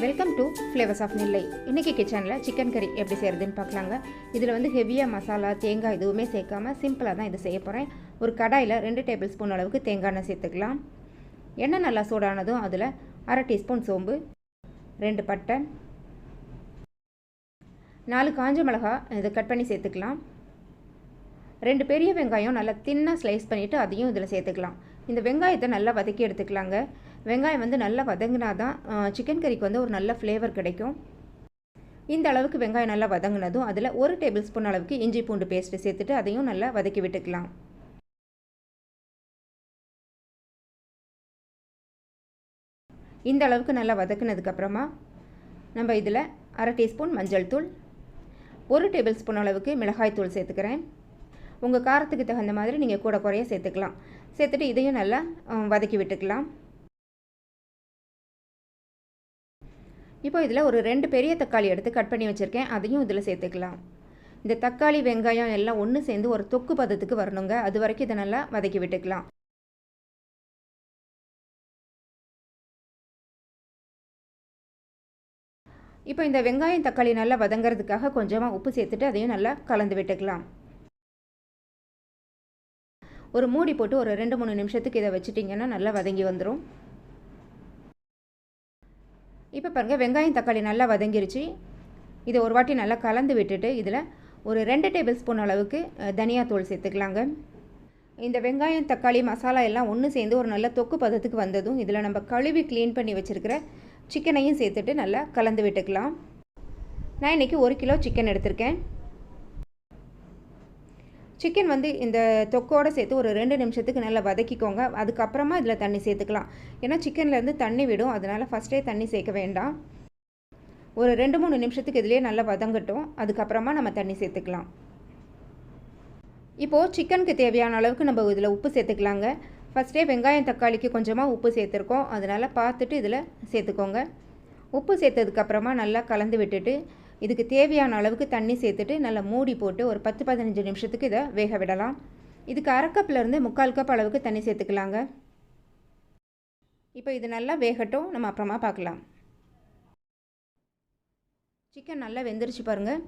Welcome to flavours of நெல்லை. இன்றைக்கி கிச்சனில் chicken கறி எப்படி செய்கிறதுன்னு பார்க்கலாங்க. இதில் வந்து ஹெவியாக மசாலா தேங்காய் எதுவுமே சேர்க்காமல் சிம்பிளாக தான் இது செய்ய போகிறேன். ஒரு கடாயில் 2 டேபிள் ஸ்பூன் அளவுக்கு தேங்காய் எண்ணெய் சேர்த்துக்கலாம். எண்ணெய் நல்லா சூடானதும் அதில் 1/2 டீஸ்பூன் சோம்பு, 2 பட்டை, 4 காஞ்ச மிளகாய் இதை கட் பண்ணி சேர்த்துக்கலாம். 2 பெரிய வெங்காயம் நல்லா தின்னாக ஸ்லைஸ் பண்ணிவிட்டு அதையும் இதில் சேர்த்துக்கலாம். இந்த வெங்காயத்தை நல்லா வதக்கி எடுத்துக்கலாங்க. வெங்காயம் வந்து நல்லா வதங்கினா தான் சிக்கன் கறிக்கு வந்து ஒரு நல்ல ஃப்ளேவர் கிடைக்கும். இந்த அளவுக்கு வெங்காயம் நல்லா வதங்கினதும் அதில் 1 டேபிள் ஸ்பூன் அளவுக்கு இஞ்சி பூண்டு பேஸ்ட்டு சேர்த்துட்டு அதையும் நல்லா வதக்கி விட்டுக்கலாம். இந்த அளவுக்கு நல்லா வதக்கினதுக்கப்புறமா நம்ம இதில் 1/2 டீஸ்பூன் மஞ்சள் தூள், 1 டேபிள் ஸ்பூன் அளவுக்கு மிளகாய் தூள் சேர்த்துக்கிறேன். உங்கள் காரத்துக்கு தகுந்த மாதிரி நீங்கள் கூட குறைய சேர்த்துக்கலாம். சேர்த்துட்டு இதையும் நல்லா வதக்கி விட்டுக்கலாம். இப்போ இதில் ஒரு 2 பெரிய தக்காளி எடுத்து கட் பண்ணி வச்சுருக்கேன், அதையும் இதில் சேர்த்துக்கலாம். இந்த தக்காளி வெங்காயம் எல்லாம் ஒன்று சேர்ந்து ஒரு தொக்கு பதத்துக்கு வரணுங்க. அது வரைக்கும் இதை நல்லா வதக்கி விட்டுக்கலாம். இப்போ இந்த வெங்காயம் தக்காளி நல்லா வதங்கிறதுக்காக கொஞ்சமாக உப்பு சேர்த்துட்டு அதையும் நல்லா கலந்து விட்டுக்கலாம். ஒரு மூடி போட்டு ஒரு 2-3 நிமிஷத்துக்கு இதை வச்சுட்டிங்கன்னா நல்லா வதங்கி வந்துடும். இப்போ பாருங்கள், வெங்காயம் தக்காளி நல்லா வதங்கிருச்சு. இதை ஒரு வாட்டி நல்லா கலந்து விட்டுட்டு இதில் ஒரு 2 டேபிள் ஸ்பூன் அளவுக்கு தனியாத்தூள் சேர்த்துக்கலாங்க. இந்த வெங்காயம் தக்காளி மசாலா எல்லாம் ஒன்று சேர்ந்து ஒரு நல்ல தொக்கு பதத்துக்கு வந்ததும் இதில் நம்ம கழுவி க்ளீன் பண்ணி வச்சுருக்கிற சிக்கனையும் சேர்த்துட்டு நல்லா கலந்து விட்டுக்கலாம். நான் இன்றைக்கி 1 கிலோ சிக்கன் எடுத்திருக்கேன். சிக்கன் வந்து இந்த தொக்கோடு சேர்த்து ஒரு 2 நிமிஷத்துக்கு நல்லா வதக்கிக்கோங்க. அதுக்கப்புறமா இதில் தண்ணி சேர்த்துக்கலாம். ஏன்னா சிக்கன்லேருந்து தண்ணி விடும், அதனால் ஃபஸ்ட்டே தண்ணி சேர்க்க வேண்டாம். ஒரு 2-3 நிமிஷத்துக்கு இதிலே நல்லா வதங்கட்டும், அதுக்கப்புறமா நம்ம தண்ணி சேர்த்துக்கலாம். இப்போது சிக்கனுக்கு தேவையான அளவுக்கு நம்ம இதில் உப்பு சேர்த்துக்கலாங்க. ஃபஸ்ட்டே வெங்காயம் தக்காளிக்கு கொஞ்சமாக உப்பு சேர்த்துருக்கோம், அதனால் பார்த்துட்டு இதில் சேர்த்துக்கோங்க. உப்பு சேர்த்ததுக்கப்புறமா நல்லா கலந்து விட்டுட்டு இதுக்கு தேவையான அளவுக்கு தண்ணி சேர்த்துட்டு நல்லா மூடி போட்டு ஒரு 10-15 நிமிஷத்துக்கு இதை வேக விடலாம். இதுக்கு 1/2 கப்லேருந்து 3/4 கப் அளவுக்கு தண்ணி சேர்த்துக்கலாங்க. இப்போ இது நல்லா வேகட்டும், நம்ம அப்புறமா பார்க்கலாம். சிக்கன் நல்லா வெந்துருச்சு பாருங்கள்.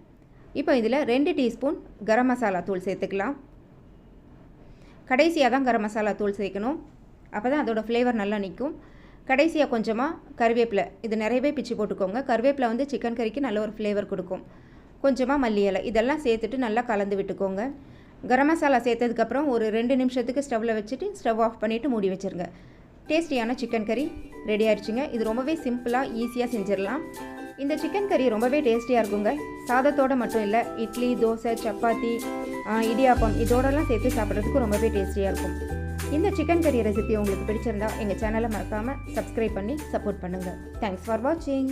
இப்போ இதில் 2 டீஸ்பூன் கரம் மசாலா தூள் சேர்த்துக்கலாம். கடைசியாக தான் கரம் மசாலா தூள் சேர்க்கணும், அப்போ தான் அதோடய ஃப்ளேவர் நல்லா நிற்கும். கடைசியாக கொஞ்சமாக கருவேப்பிலை, இது நிறையவே பிச்சு போட்டுக்கோங்க. கருவேப்பிலை வந்து சிக்கன் கறிக்கு நல்ல ஒரு ஃப்ளேவர் கொடுக்கும். கொஞ்சமாக மல்லி இலை, இதெல்லாம் சேர்த்துட்டு நல்லா கலந்து விட்டுக்கோங்க. கரம் மசாலா சேர்த்ததுக்கப்புறம் ஒரு 2 நிமிஷத்துக்கு ஸ்டவ்வில் வச்சுட்டு ஸ்டவ் ஆஃப் பண்ணிவிட்டு மூடி வச்சுருங்க. டேஸ்டியான சிக்கன் கறி ரெடி ஆகிடுச்சுங்க. இது ரொம்பவே சிம்பிளாக ஈஸியாக செஞ்சிடலாம். இந்த சிக்கன் கறி ரொம்பவே டேஸ்டியாக இருக்குங்க. சாதத்தோடு மட்டும் இல்லை, இட்லி, தோசை, சப்பாத்தி, இடியாப்பம் இதோடலாம் சேர்த்து சாப்பிட்றதுக்கு ரொம்பவே டேஸ்டியாக இருக்கும். இந்த சிக்கன் கறி ரெசிபி உங்களுக்கு பிடிச்சிருந்தா எங்கள் சேனலை மறக்காமல் சப்ஸ்கிரைப் பண்ணி சப்போர்ட் பண்ணுங்கள். தேங்க்ஸ் ஃபார் வாட்சிங்.